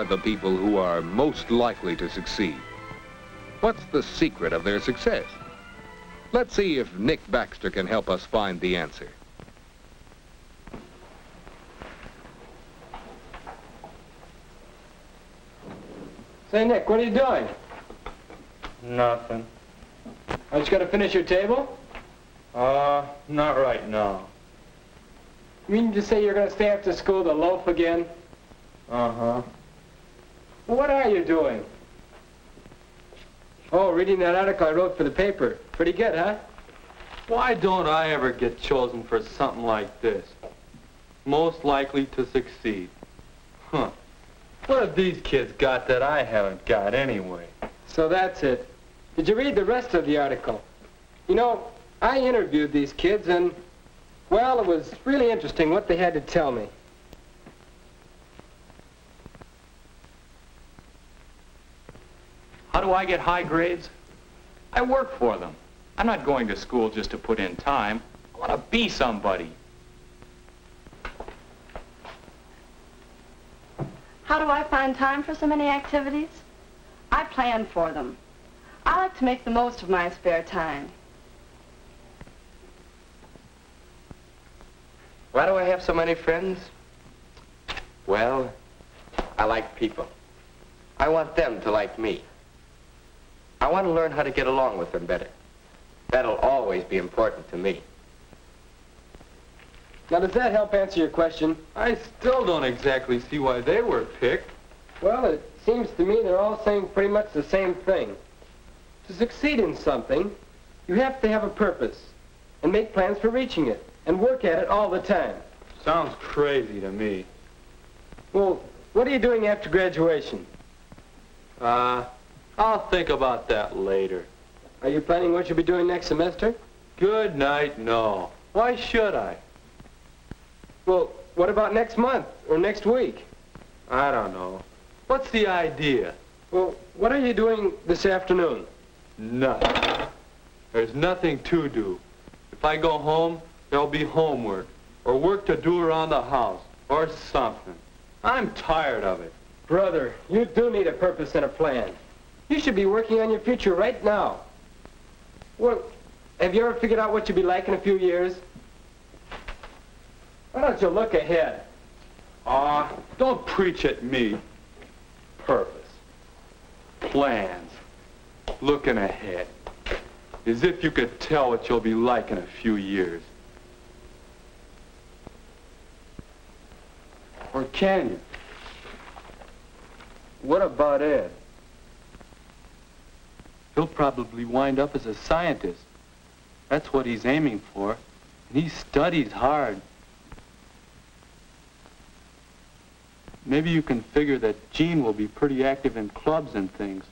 the people who are most likely to succeed? What's the secret of their success? Let's see if Nick Baxter can help us find the answer. Say, Nick, what are you doing? Nothing. Aren't you going to finish your table? Not right now. You mean to say you're going to stay after school to loaf again? Uh-huh. Well, what are you doing? Oh, reading that article I wrote for the paper. Pretty good, huh? Why don't I ever get chosen for something like this? Most likely to succeed. Huh. What have these kids got that I haven't got anyway? So that's it. Did you read the rest of the article? You know, I interviewed these kids and, well, it was really interesting what they had to tell me. How do I get high grades? I work for them. I'm not going to school just to put in time. I want to be somebody. How do I find time for so many activities? I plan for them. I like to make the most of my spare time. Why do I have so many friends? Well, I like people. I want them to like me. I want to learn how to get along with them better. That'll always be important to me. Now, does that help answer your question? I still don't exactly see why they were picked. Well, it seems to me they're all saying pretty much the same thing. To succeed in something, you have to have a purpose and make plans for reaching it and work at it all the time. Sounds crazy to me. Well, what are you doing after graduation? I'll think about that later. Are you planning what you'll be doing next semester? Good night, no. Why should I? Well, what about next month or next week? I don't know. What's the idea? Well, what are you doing this afternoon? Nothing. There's nothing to do. If I go home, there'll be homework or work to do around the house or something. I'm tired of it. Brother, you do need a purpose and a plan. You should be working on your future right now. Well, have you ever figured out what you'll be like in a few years? Why don't you look ahead? Don't preach at me. Purpose. Plans. Looking ahead. As if you could tell what you'll be like in a few years. Or can you? What about Ed? He'll probably wind up as a scientist. That's what he's aiming for. And he studies hard. Maybe you can figure that Jean will be pretty active in clubs and things,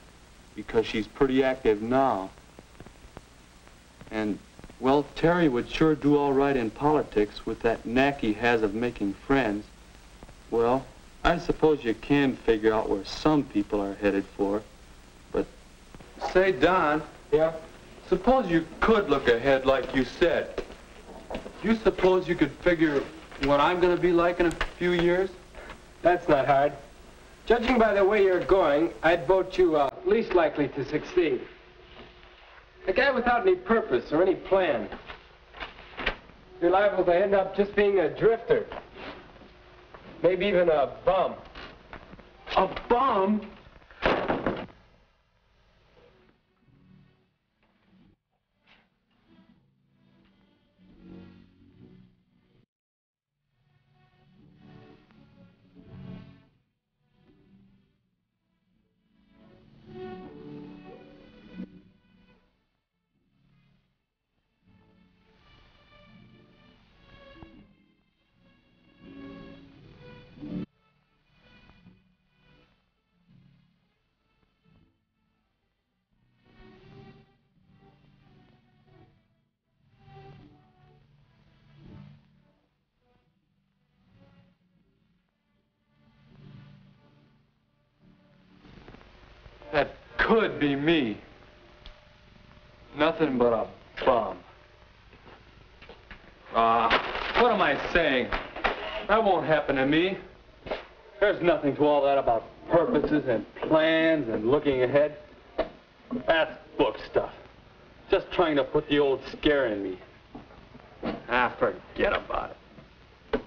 because she's pretty active now. And, well, Terry would sure do all right in politics with that knack he has of making friends. Well, I suppose you can figure out where some people are headed for. But, say, Don. Yeah? Suppose you could look ahead like you said. Do you suppose you could figure what I'm going to be like in a few years? That's not hard. Judging by the way you're going, I'd vote you least likely to succeed. A guy without any purpose or any plan. You're liable to end up just being a drifter. Maybe even a bum. A bum? That could be me. Nothing but a bum. What am I saying? That won't happen to me. There's nothing to all that about purposes and plans and looking ahead. That's book stuff. Just trying to put the old scare in me. Ah, forget about it.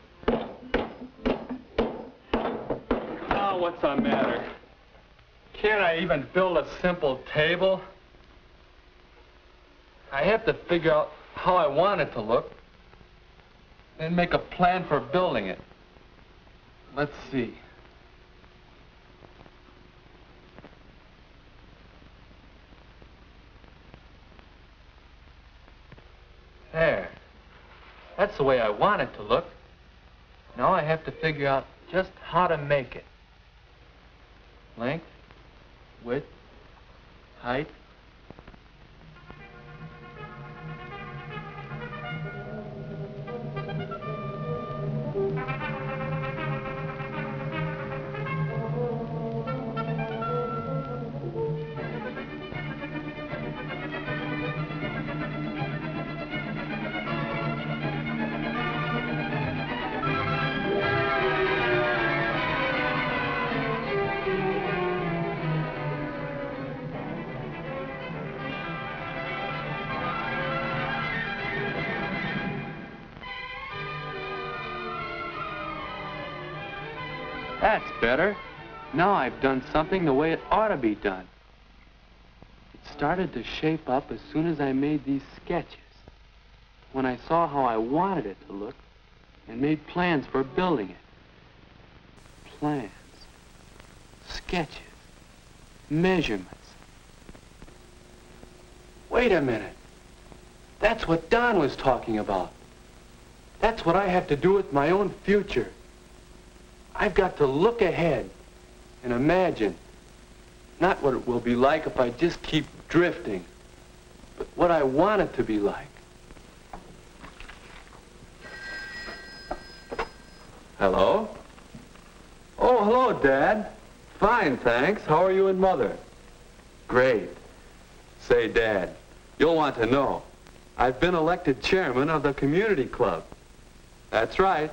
Oh, what's the matter? Can't I even build a simple table? I have to figure out how I want it to look and make a plan for building it. Let's see. There. That's the way I want it to look. Now I have to figure out just how to make it. Length, width, height. That's better. Now I've done something the way it ought to be done. It started to shape up as soon as I made these sketches. When I saw how I wanted it to look and made plans for building it. Plans, sketches, measurements. Wait a minute. That's what Don was talking about. That's what I have to do with my own future. I've got to look ahead and imagine, not what it will be like if I just keep drifting, but what I want it to be like. Hello? Oh, hello, Dad. Fine, thanks. How are you and Mother? Great. Say, Dad, you'll want to know. I've been elected chairman of the community club. That's right.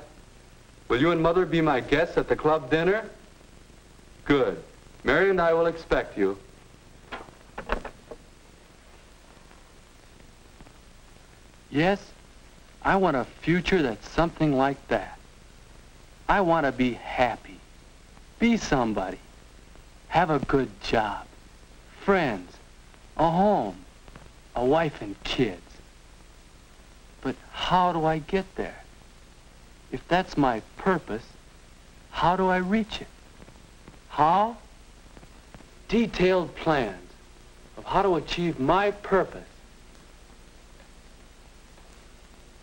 Will you and Mother be my guests at the club dinner? Good. Mary and I will expect you. Yes, I want a future that's something like that. I want to be happy, be somebody, have a good job, friends, a home, a wife and kids. But how do I get there? If that's my purpose, how do I reach it? How? Detailed plans of how to achieve my purpose.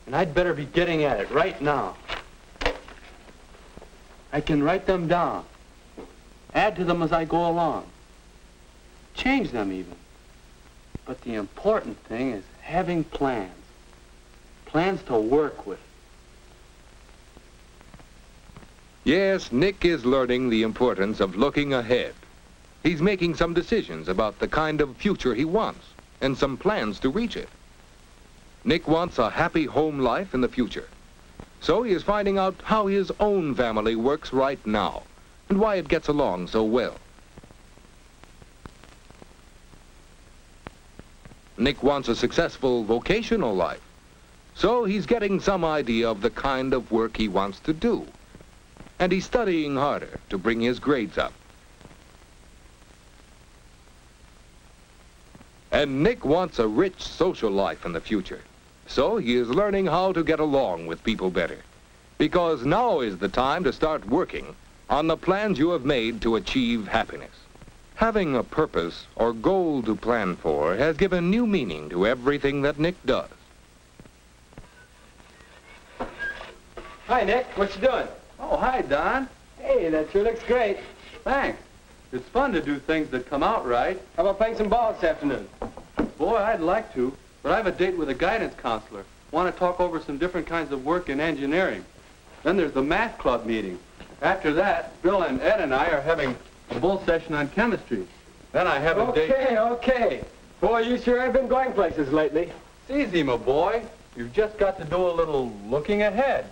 And I'd better be getting at it right now. I can write them down, add to them as I go along, change them even. But the important thing is having plans, plans to work with. Yes, Nick is learning the importance of looking ahead. He's making some decisions about the kind of future he wants and some plans to reach it. Nick wants a happy home life in the future. So he is finding out how his own family works right now and why it gets along so well. Nick wants a successful vocational life. So he's getting some idea of the kind of work he wants to do. And he's studying harder to bring his grades up. And Nick wants a rich social life in the future. So he is learning how to get along with people better. Because now is the time to start working on the plans you have made to achieve happiness. Having a purpose or goal to plan for has given new meaning to everything that Nick does. Hi, Nick. What you doing? Oh, hi, Don. Hey, that sure looks great. Thanks. It's fun to do things that come out right. How about playing some ball this afternoon? Boy, I'd like to, but I have a date with a guidance counselor. Want to talk over some different kinds of work in engineering. Then there's the math club meeting. After that, Bill and Ed and I are having a bull session on chemistry. Then I have a date... Okay. Boy, you sure have been going places lately. It's easy, my boy. You've just got to do a little looking ahead.